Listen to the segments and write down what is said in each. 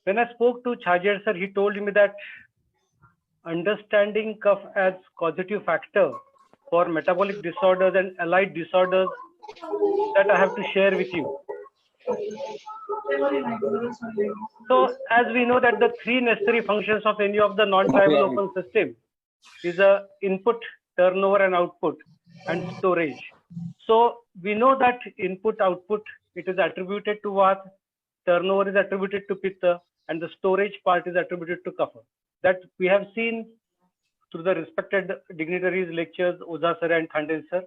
When I spoke to Chhajer sir, he told me that understanding cough as causative factor for metabolic disorders and allied disorders, that I have to share with you. So as we know that the three necessary functions of any of the non-tribal open system is a input, turnover and output, and storage. So we know that input, output, it is attributed to Vata, turnover is attributed to Pitta, and the storage part is attributed to Kapha. That we have seen through the respected dignitaries' lectures, Oza sir and Khandel sir.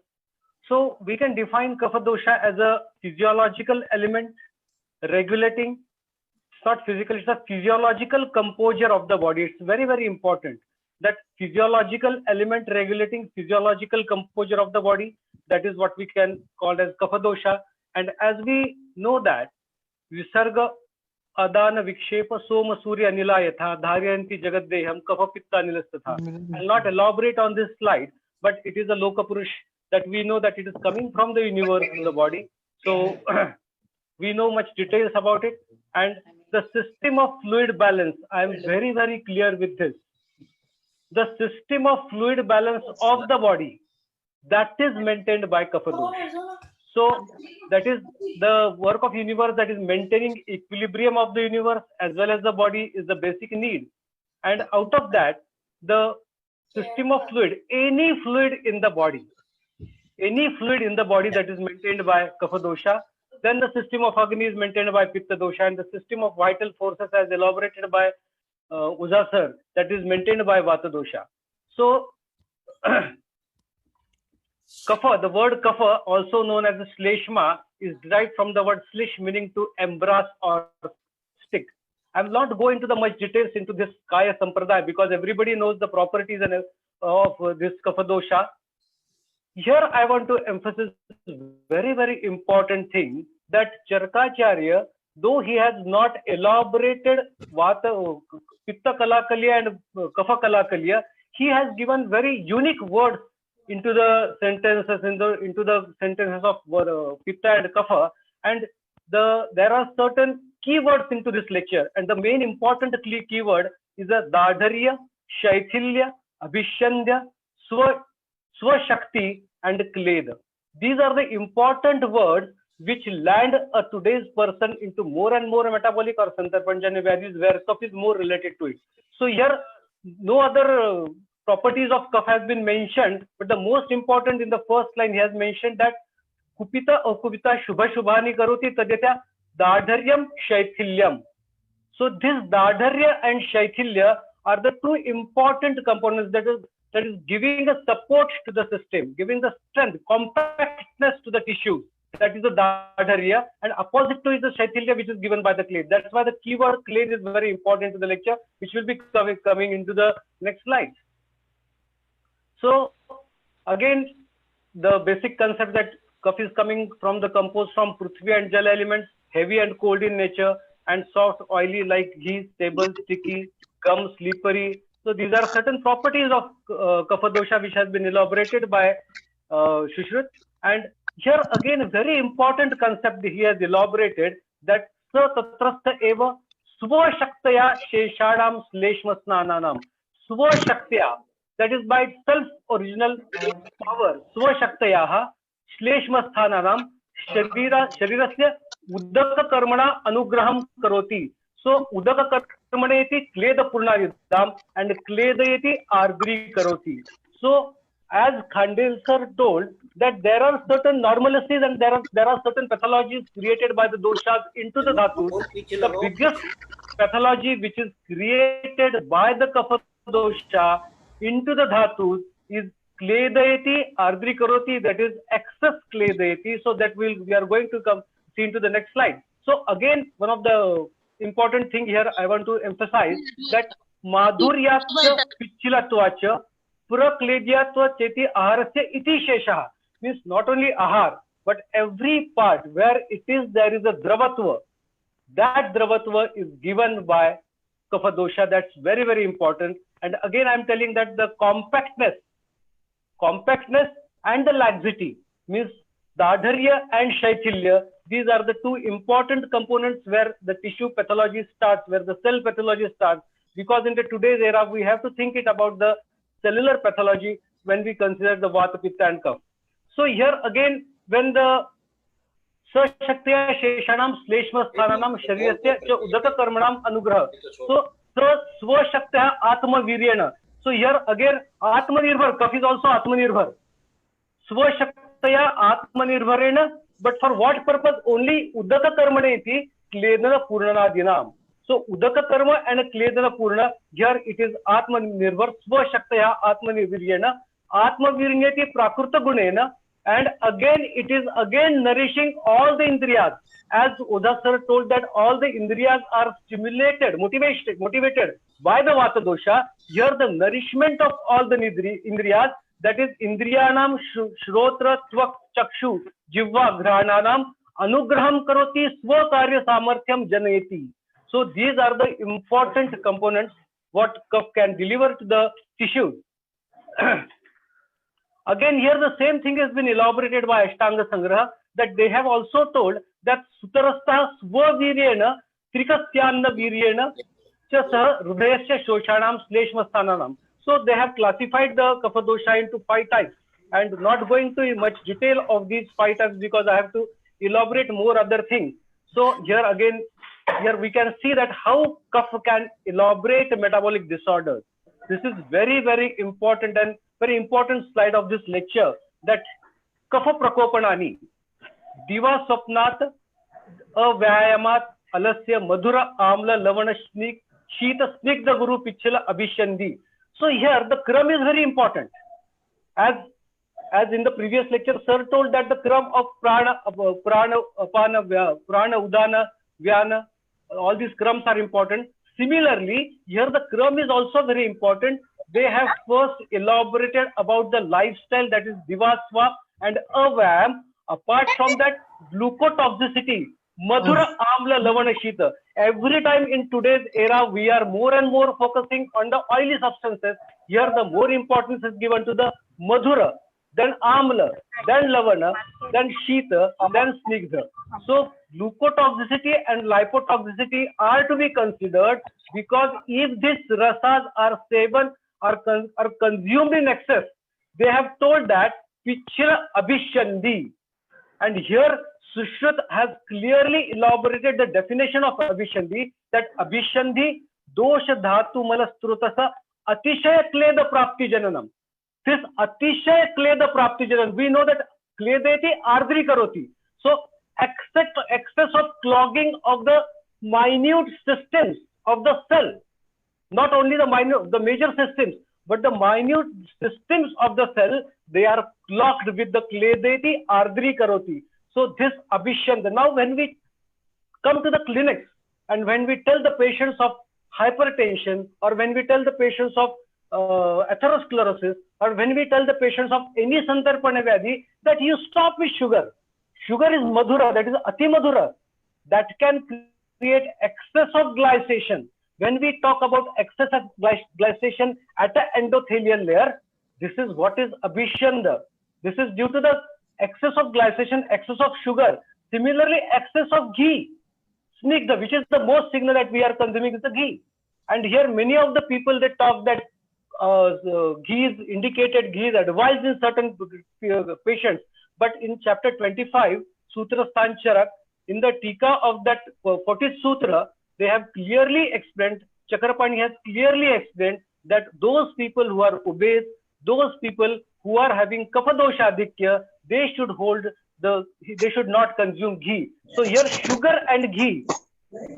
So we can define Kapha dosha as a physiological element regulating. It's not physical, it's a physiological composure of the body. It's very, very important that physiological element regulating physiological composure of the body. That is what we can call as Kapha dosha. And as we know that Visarga Adana Vikshepa Soma Surya Nilayatha Dharyanti Jagadeham Kapha Pitta Nilastatha. I'll not elaborate on this slide, but it is a Lokapurush that we know that it is coming from the universe in the body. So we know much details about it. And the system of fluid balance, I am very, very clear with this. The system of fluid balance of the body, that is maintained by Kapha dosha. So that is the work of universe, that is maintaining equilibrium of the universe as well as the body is the basic need. And out of that, the system of fluid, any fluid in the body that is maintained by Kapha dosha, then the system of Agni is maintained by Pitta dosha, and the system of vital forces as elaborated by Oza sir, that is maintained by Vata dosha. So Kapha, the word Kapha, also known as the Shleshma, is derived from the word Shlish, meaning to embrace or stick. I will not go into the much details into this Kaya Sampradaya because everybody knows the properties of this Kapha dosha. Here I want to emphasize very, very important thing that Charkacharya, though he has not elaborated Vata, Pitta Kalakalya and Kapha Kalakalya, he has given very unique words into the sentences of Pitta and Kapha, and there are certain keywords into this lecture, and the main important keyword is a Dadharya, Shaithilya, Abhishandya, Swashakti and Kleda. These are the important words which land a today's person into more and more metabolic or Santarpanjani values where Kapha is more related to it. So here no other properties of Kapha has been mentioned, but the most important in the first line he has mentioned that Kupita or Kupita Shubha Shubhani Karoti Tadyatya Dadharyam Shaithilyam. So this Dadharya and Shaithilya are the two important components that is giving a support to the system, giving the strength, compactness to the tissue. That is the Dadharya, and opposite to is the Shaithilya, which is given by the clade. That's why the keyword clade is very important to the lecture, which will be coming into the next slide. So again, the basic concept that Kapha is coming from the composed from Prithvi and Jala elements, heavy and cold in nature, and soft, oily like ghee, stable, sticky, gum, slippery. So these are certain properties of Kapha dosha which has been elaborated by Shushruta. And here again, a very important concept he has elaborated that sa tatrastha eva swashaktaya sheshadam sleshma snananam. Swashaktaya, that is by itself original power. Swashaktayaha श्लेष्म स्थानानाम शरीरस्य उदक कर्मणा अनुग्रहं करोति. So उदक कर्मणे इति क्लेद पूर्णायुक्ताम and क्लेदयति आर्द्री करोति. So as Khandel sir told that there are certain normalities and there are certain pathologies created by the doshas into the dhatus. The biggest pathology which is created by the Kapha dosha into the dhatus is Kledayati Ardri Karoti, that is excess Kledayati. So that we are going to see into the next slide. So again, one of the important thing here I want to emphasize that Madhuryatva Pichilatvacha Prakledyatva Cheti Aharasya Iti Shesha means not only Ahar, but every part where there is a Dravatva. That Dravatva is given by Kapha dosha. That's very, very important. And again, I'm telling that the compactness and the laxity means Dadharya and Shaithilya, these are the two important components where the tissue pathology starts, where the cell pathology starts. Because in the today's era, we have to think it about the cellular pathology when we consider the Vata, Pitta and Kapha. So here again, when the सशक्त्या शेषाणाम श्लेष्मस्थानानाम शरीरस्य च उदककर्मणाम अनुग्रह. So स्वशक्त्या आत्मवीर्येण. So here again आत्मनिर्भर, Kapha is also आत्मनिर्भर. स्वशक्त्या आत्मनिर्भरेण, but for what purpose? Only udakakarmane iti kledana purnanadinam. So udakakarma and kledana purna, here it is आत्मनिर्भर, स्वशक्त्या आत्मनिर्भरेण, आत्मवीर्येति प्राकृत गुणेन. And again, it is again nourishing all the indriyas. As Oza sir told that all the indriyas are stimulated, motivated by the Vata dosha. Here the nourishment of all the indriyas, that is indriyanam shrotra tvak chakshu jivva grananam anugraham karoti swakarya samarthyam janayati. So these are the important components what Kapha can deliver to the tissue. Again, here the same thing has been elaborated by Ashtanga Sangraha, that they have also told that Sutarastha Swaviryena Trikastyanna Viryena cha sah Hridayasya Shoshanam Shleshmasthananam. So they have classified the Kapha dosha into 5 types, and not going to much detail of these 5 types because I have to elaborate more other things. So here again, here we can see that how Kapha can elaborate metabolic disorders. This is very, very important and very important slide of this lecture, that Kapha prakopanani diva swapnat avyayamat alasya madhura amla lavana shita snigdha guru pichila abhishandi. So here the kram is very important. As in the previous lecture, sir told that the kram of prana, apana, prana, udana, vyana, all these krams are important. Similarly, here the kram is also very important. They have first elaborated about the lifestyle, that is divaswa and avyam. Apart from that, glucotoxicity, madhura amla lavana shita. Every time in today's era, we are more and more focusing on the oily substances. Here the more importance is given to the madhura, then amla, then lavana, then shita, then snigdha. So glucotoxicity and lipotoxicity are to be considered, because if these rasas are consumed in excess, they have told that pichira abhishandi. And here Sushruta has clearly elaborated the definition of abhishandi, that abhishandi dosha dhatu malastrutasa atishaya kleda prapti jananam. This atishaya kleda prapti jananam, we know that kledeti ardri karoti. So excess of clogging of the minute systems of the cell, not only the major systems, but the minute systems of the cell, they are clogged with the kledeti ardri karoti. So this abhishanda. Now when we come to the clinics and when we tell the patients of hypertension, or when we tell the patients of atherosclerosis, or when we tell the patients of any santarpana vyadhi that you stop with sugar. Sugar is madhura, that is ati madhura, that can create excess of glycation. When we talk about excess of glycation at the endothelial layer, this is what is abhishanda. This is due to the excess of glycation, excess of sugar. Similarly, excess of ghee, snigdha, which is the most signal that we are consuming is the ghee. And here many of the people, they talk that ghee is indicated, ghee is advised in certain patients. But in chapter 25, Sutra Stancharak, in the Tika of that 40th Sutra, they have clearly explained, Chakrapani has clearly explained that those people who are obese, those people who are having Kapha dosha adhikya, they should not consume ghee. So here sugar and ghee,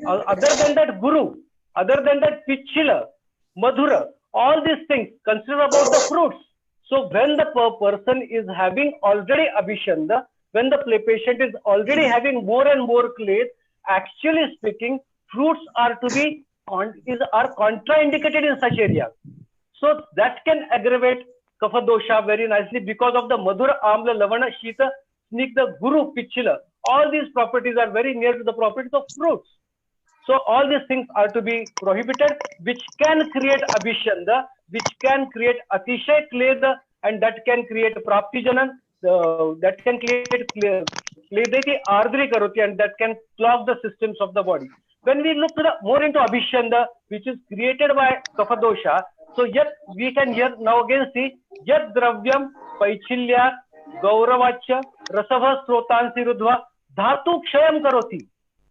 other than that guru, other than that pichila, madhura, all these things, consider about the fruits. So when the person is having already abhishanda, when the patient is already having more and more clays, actually speaking, fruits are contraindicated in such areas. So that can aggravate Kapha dosha very nicely because of the madhura, amla, lavana, shita, snigdha, guru, pichila. All these properties are very near to the properties of fruits. So all these things are to be prohibited, which can create abhishanda, which can create atishay kleda, and that can create prapti janan. that can create cledati ardri karoti, and that can clog the systems of the body. When we look to the more into abhishanda, which is created by kapha dosha, so yet we can here now again see yat dravyam paichilya gauravachya rasava srotansi rudva dhatu kshayam karoti.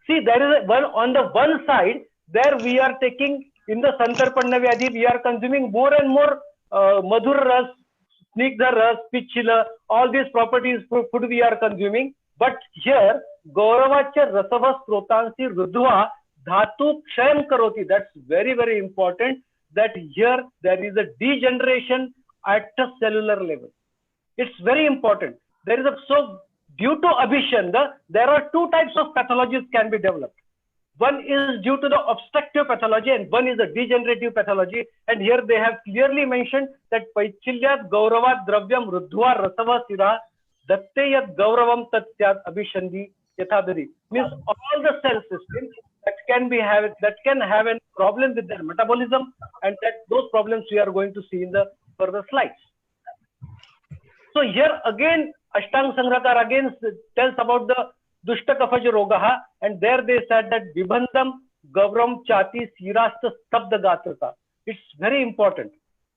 See, there is one on the one side, there we are taking in the Santarpanna Vyadhi, we are consuming more and more madhur ras, snigdha ras, pichila, all these properties food we are consuming. But here, Gauravachya Rasava Srotansi Rudhva Dhatu Kshayam Karoti. That's very, very important that here there is a degeneration at the cellular level. It's very important. There is a, so due to abhishanda, there are two types of pathologies can be developed. One is due to the obstructive pathology and one is the degenerative pathology. And here they have clearly mentioned that Paichilya Gaurava Dravyam Rudhva Rasava Sira Datteyat Gauravam Tatyat Abhishandi Yathadari. Means all the cell systems that can have a problem with their metabolism, and that those problems we are going to see in the further slides. So here again Ashtanga Sangrakar again tells about the Dushta Kafaja Rogaha, and there they said that Vibhandam Gavram Chati Sirasta Stabda Gatrata. It's very important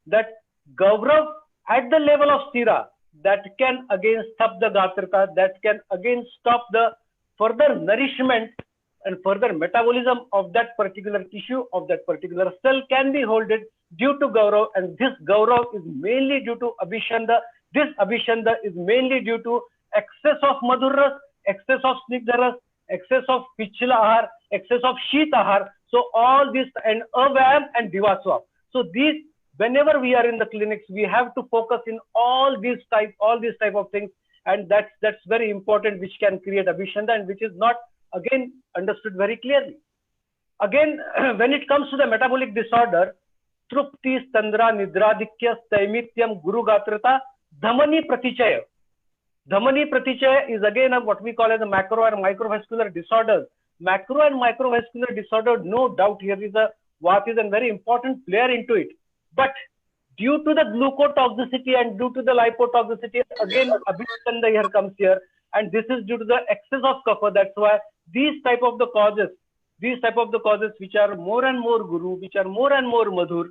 that Gavrav at the level of Sira, that can again stop the Gatrata, that can again stop the further nourishment and further metabolism of that particular tissue, of that particular cell can be holded due to Gaurav, and this Gaurav is mainly due to Abhishanda. This Abhishanda is mainly due to excess of Madhurras, excess of Snigdharas, excess of Pichla Ahar, excess of Sheet Ahar. So all this, and Avayam and Divaswap. So these, whenever we are in the clinics, we have to focus in all these type of things, and that's very important, which can create Abhishanda and which is not again understood very clearly. Again, when it comes to the metabolic disorder, Trupti, Standra, Nidradikya, Staimityam, Guru Gatrata, Dhamani Pratichaya. Dhamani Pratichaya is again what we call as a macro and microvascular disorders. Macro and microvascular disorder, no doubt here is a what is a very important player into it. But due to the glucotoxicity and due to the lipotoxicity, again Abhishanda here comes here, and this is due to the excess of kapha. That's why these type of the causes which are more and more guru, which are more and more madhur.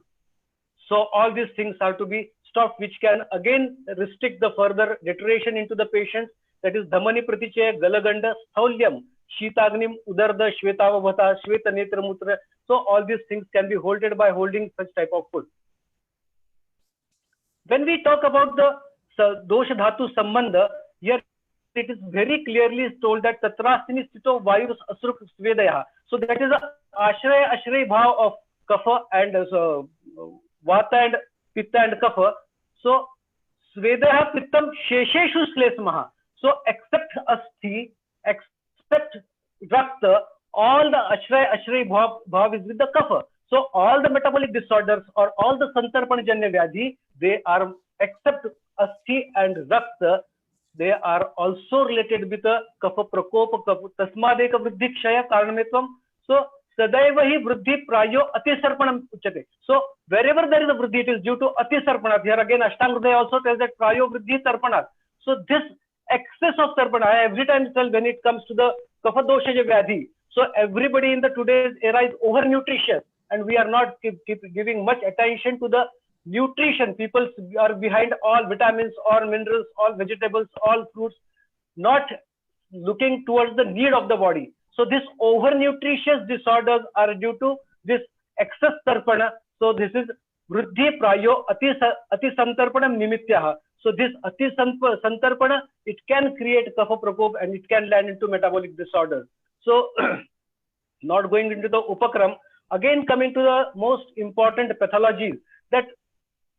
So all these things have to be stopped, which can again restrict the further deterioration into the patient. That is Dhamani Pratichaya, Galaganda, Staulyam, Shitagnim, Udarda, Shvetavabhata, Shveta Netra Mutra. So all these things can be holded by holding such type of food. When we talk about the Dosha Dhatu Sambandha, here it is very clearly told that Tatrasini Stito Vayus Asruk Svedaya. So that is a Ashray Bhav of Kapha and Vata and Pitta and Kapha. So Svedaya Pittam Shesheshu Slesmaha. So except Asthi, except Rakta, all the Ashray Bhav is with the Kapha. So all the metabolic disorders or all the Santarpanjanya Vyadhi, they are except Asthi and Rakta, they are also related with the Kapha Prakopa Tasmadeka Vriddhi Kshaya Karanametvam. So Sadaiva hi Vriddhi Prayo Atisarpanam Uchate. So wherever there is a Vriddhi, it is due to Atisarpanat. Here again Ashtanga Hridaya also tells that Prayo Vriddhi Sarpanat. So this excess of Sarpana, I every time tell when it comes to the Kapha Dosha Vyadhi. So everybody in the today's era is over nutritious, and we are not giving much attention to the nutrition. People are behind all vitamins, all minerals, all vegetables, all fruits, not looking towards the need of the body. So this over nutritious disorders are due to this excess tarpana. So this is Vriddhi Prayo Ati Santarpanam Nimityaha. So this Ati Santarpana, it can create Kapha Prakop and it can land into metabolic disorders. So not going into the Upakram, again coming to the most important pathologies, that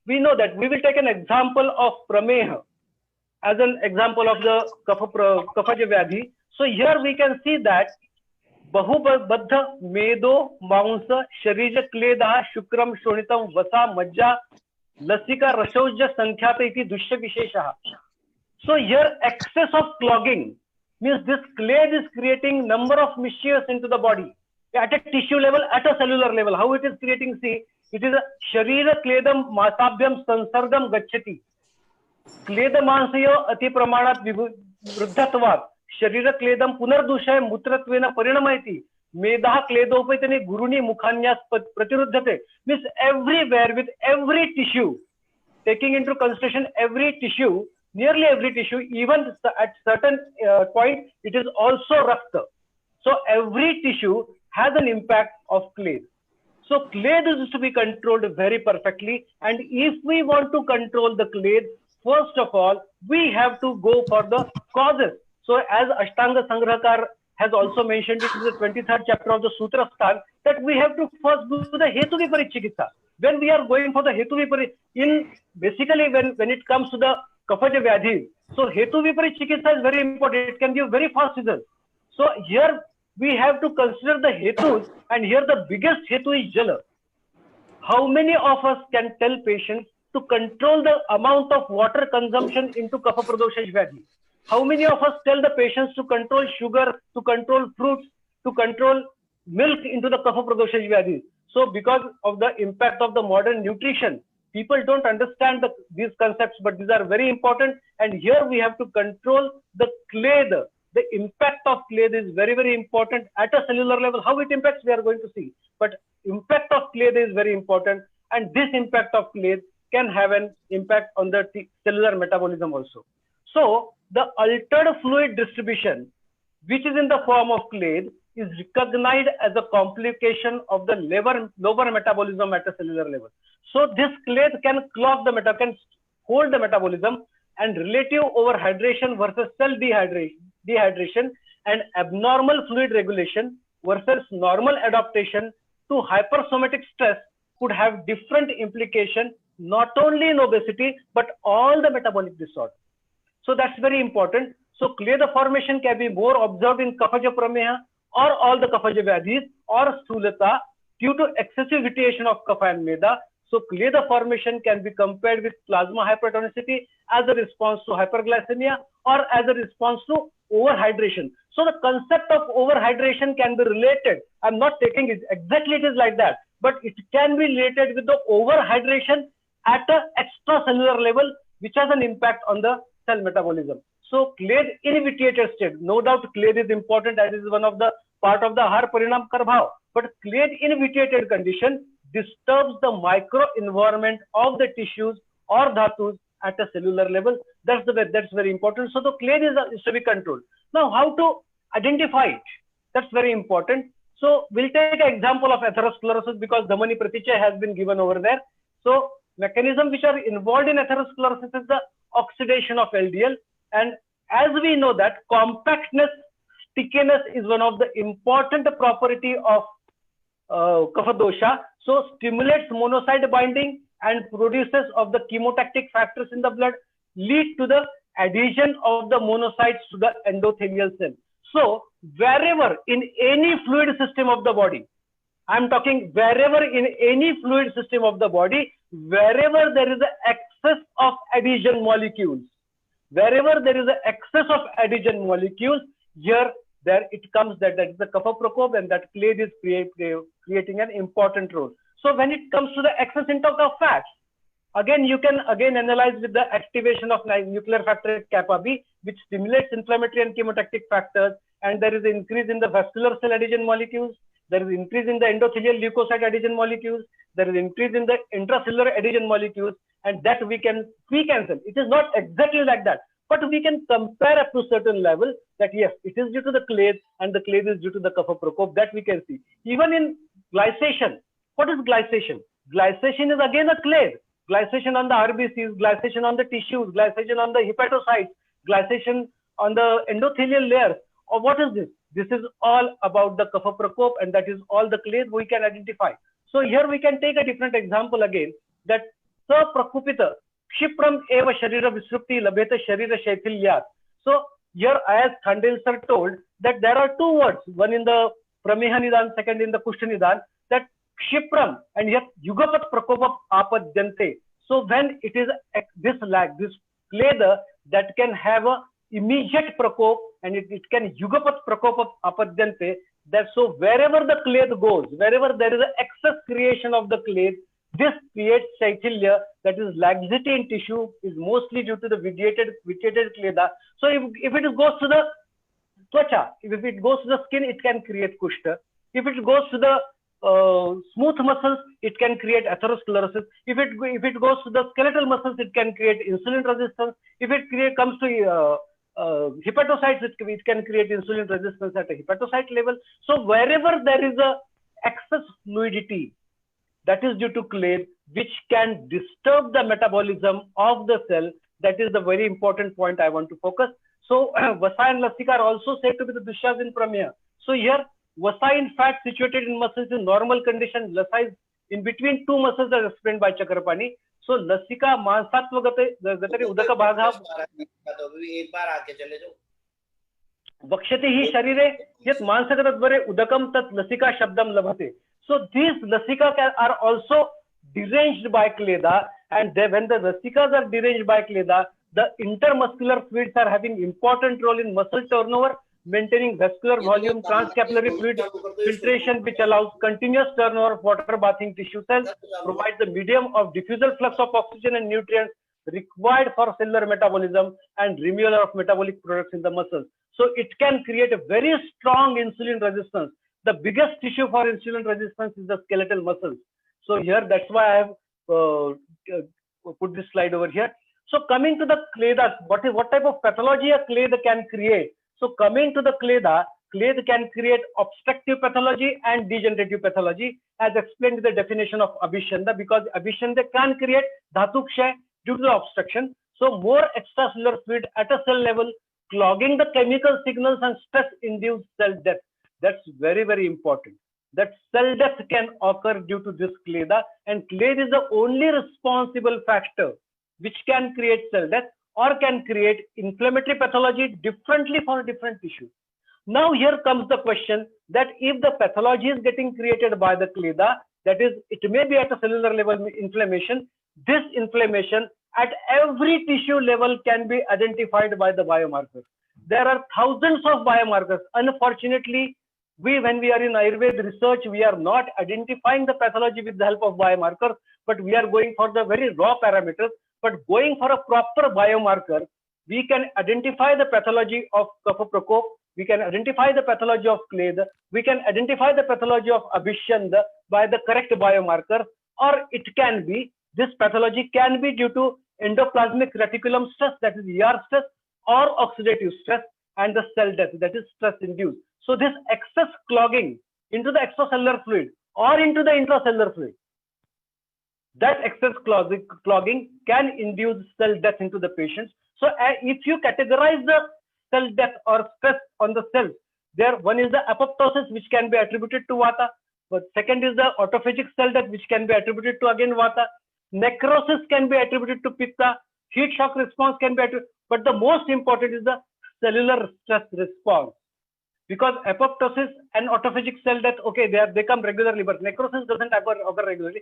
we know that we will take an example of Prameha as an example of the Kaphaja Vyadhi. So here we can see that Bahubadha Medo Maunsa Sharija Kleda Shukram Shonitam Vasa Majja Lasika Rashauja Sankhyata iti Dushya Visheshaha. So here excess of clogging means this clade is creating number of mischiefs into the body at a tissue level, at a cellular level. How it is creating? See, it is a Sharira Kledam Masabhyam Sansargam Gachati. क्लेद मांसयो अति प्रमाणात वृद्धत्वात् शरीर क्लेदम पुनर्दूषय मूत्रत्वेन परिणमयति मेधा क्लेदोपैतने गुरुनी मुखान्यास प्रतिरुद्धते. Means everywhere with every tissue, taking into consideration every tissue, nearly every tissue, even at certain point, it is also rakta. So every tissue has an impact of clade. So clade is to be controlled very perfectly. And if we want to control the clade, first of all, we have to go for the causes. So as Ashtanga Sangrahakar has also mentioned it in the 23rd chapter of the Sutra Sthan, that we have to first do the Hetu Viparit Chikitsa. When we are going for the Hetu Viparit, basically when it comes to the Kafaja Vyadhi, so Hetu Viparit Chikitsa is very important. It can give very fast results. So here we have to consider the Hetus, and here the biggest Hetu is Jala. How many of us can tell patients to control the amount of water consumption into Kapha Pradosha Vyadhi? How many of us tell the patients to control sugar, to control fruits, to control milk into the Kapha Pradosha Vyadhi? So because of the impact of the modern nutrition, people don't understand these concepts, but these are very important. And here we have to control the clade. The impact of clade is very, very important at a cellular level. How it impacts, we are going to see. But impact of clade is very important. And this impact of clade can have an impact on the cellular metabolism also. So the altered fluid distribution, which is in the form of clade, is recognized as a complication of the lower metabolism at a cellular level. So this clade can clog the can hold the metabolism, and relative overhydration versus cell dehydration and abnormal fluid regulation versus normal adaptation to hypersomatic stress could have different implications, not only in obesity, but all the metabolic disorders. So that's very important. So clade formation can be more observed in Kaphaja Prameha or all the Kaphaja Vyadhis or Stulata due to excessive irritation of Kapha and Meda. So clade formation can be compared with plasma hypertonicity as a response to hyperglycemia or as a response to overhydration. So the concept of overhydration can be related. I'm not taking it exactly, it is like that, but it can be related with the overhydration at an extracellular level, which has an impact on the cell metabolism. So clade in vitiated state, no doubt clade is important, that is one of the part of the Ahar Parinam Karbhav, but clade in vitiated condition disturbs the microenvironment of the tissues or dhatus at a cellular level. That's very important. So the clade is to be controlled. Now, how to identify it? That's very important. So we'll take an example of atherosclerosis because Dhamani Pratichaya has been given over there. So mechanisms which are involved in atherosclerosis is the oxidation of LDL, and as we know that compactness, stickiness is one of the important property of Kapha dosha. So stimulates monocyte binding and produces of the chemotactic factors in the blood, lead to the adhesion of the monocytes to the endothelial cell. So wherever in any fluid system of the body, I'm talking wherever in any fluid system of the body, wherever there is an excess of adhesion molecules, wherever there is an excess of adhesion molecules, here there it comes that is the Kapha Prakop, and that clade is creating an important role. So when it comes to the excess intake of fats, again you can analyze with the activation of nuclear factor kappa B, which stimulates inflammatory and chemotactic factors, and there is an increase in the vascular cell adhesion molecules, there is increase in the endothelial leukocyte adhesion molecules, there is increase in the intracellular adhesion molecules, and that we can cancel. It is not exactly like that, but we can compare up to certain level that yes, it is due to the clade and the clade is due to the Kapha Prakop, that we can see. Even in glycation, what is glycation? Glycation is again a clade. Glycation on the RBCs, glycation on the tissues, glycation on the hepatocytes, glycation on the endothelial layers. Or what is this? This is all about the Kapha Prakop, and that is all the clade we can identify. So here we can take a different example again, that Sa Prakupita Kshipram eva Sharira Visrupti Labheta Sharira Shaithilyat. So here, as Khandel sir told, that there are two words, one in the Prameha Nidan, second in the Kushta Nidan, that Kshipram and yet Yugapat Prakopam Apadyante. So when it is this clade that can have a immediate prakop, and it can Yugapat Prakopam Apadyante, that so wherever the clade goes, wherever there is an excess creation of the clade, This creates shaithilya, that is laxity in tissue, is mostly due to the vitiated kleda. So if it goes to the twacha, if it goes to the skin, it can create kushta. If it goes to the smooth muscles, it can create atherosclerosis. If it goes to the skeletal muscles, it can create insulin resistance. If it comes to hepatocytes, it can create insulin resistance at a hepatocyte level. So wherever there is a excess fluidity, that is due to clade, which can disturb the metabolism of the cell. That is the very important point I want to focus. So vasa and lasika are also said to be the dushas in prameya. So here vasa in fat situated in muscles in normal condition, lasa is in between two muscles as explained by Chakrapani. So lasika mansatva gatari udaka bhagha वक्ष्यति हि शरीरे यत् मांसगतद्वरे udakam tat lasika shabdam labhate. So these lasika are also deranged by kleda, and when the lasikas are deranged by kleda, the intermuscular fluids are having important role in muscle turnover, maintaining vascular volume, transcapillary fluid filtration, which allows continuous turnover of water bathing tissue cells, provides the medium of diffusal flux of oxygen and nutrients required for cellular metabolism and removal of metabolic products in the muscles. So it can create a very strong insulin resistance. The biggest tissue for insulin resistance is the skeletal muscles. So here, that's why I have put this slide over here. So coming to the kleda, what type of pathology a kleda can create? So coming to the kleda can create obstructive pathology and degenerative pathology, as explained in the definition of abhishanda, because abhishanda can create dhatu kshay due to the obstruction. So more extracellular fluid at a cell level, clogging the chemical signals and stress-induced cell death. That's very, very important. That cell death can occur due to this kleda, and kleda is the only responsible factor which can create cell death or can create inflammatory pathology differently for different tissues. Now here comes the question that if the pathology is getting created by the kleda, that is, it may be at a cellular level inflammation, this inflammation at every tissue level can be identified by the biomarkers. There are thousands of biomarkers. Unfortunately, when we are in Ayurveda research, we are not identifying the pathology with the help of biomarkers, but we are going for the very raw parameters. But going for a proper biomarker, we can identify the pathology of kapha prakop, we can identify the pathology of kleda, we can identify the pathology of abhishanda by the correct biomarker, or it can be, this pathology can be due to endoplasmic reticulum stress, that is ER stress, or oxidative stress, and the cell death, that is stress induced. So this excess clogging into the extracellular fluid or into the intracellular fluid, that excess clogging can induce cell death into the patients. So if you categorize the cell death or stress on the cells, there one is the apoptosis, which can be attributed to vata, but second is the autophagic cell death, which can be attributed to again vata. Necrosis can be attributed to pitta, heat shock response can be attributed, but the most important is the cellular stress response. Because apoptosis and autophagic cell death, okay, they come regularly, but necrosis doesn't occur regularly.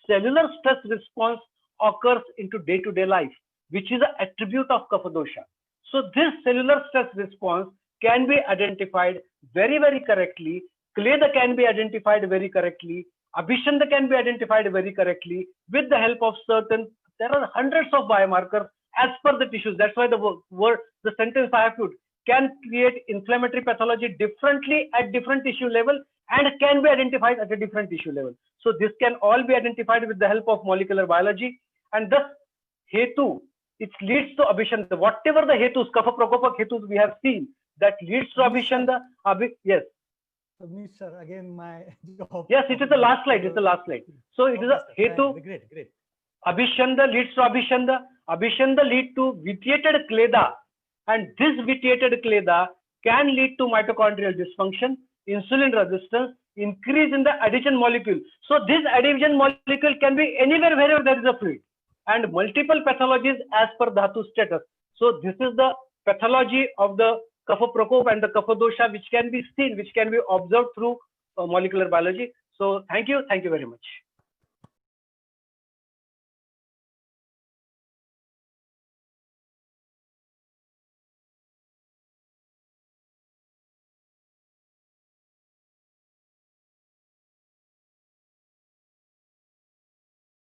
Cellular stress response occurs into day-to-day life, which is an attribute of kapha dosha. So this cellular stress response can be identified very, very correctly. Kleda can be identified very correctly. Abhishanda can be identified very correctly with the help of certain, there are hundreds of biomarkers as per the tissues. That's why the sentence I have put, can create inflammatory pathology differently at different tissue level and can be identified at a different tissue level. So this can all be identified with the help of molecular biology, and thus hetu, it leads to abhishanda. Whatever the hetus, kapha prakopak hetus we have seen, that leads to abhishanda. Yes. Savneesh sir, again my job. Yes, it is the last slide. It's the last slide. So it is a hetu. Great. Abhishanda leads to abhishanda. Abhishanda leads to vitiated kleda. And this vitiated kleda can lead to mitochondrial dysfunction, insulin resistance, increase in the adhesion molecule. So this adhesion molecule can be anywhere wherever there is a fluid, and multiple pathologies as per dhatu status. So this is the pathology of the kapha prakop and the kapha dosha, which can be seen, which can be observed through molecular biology. So thank you very much.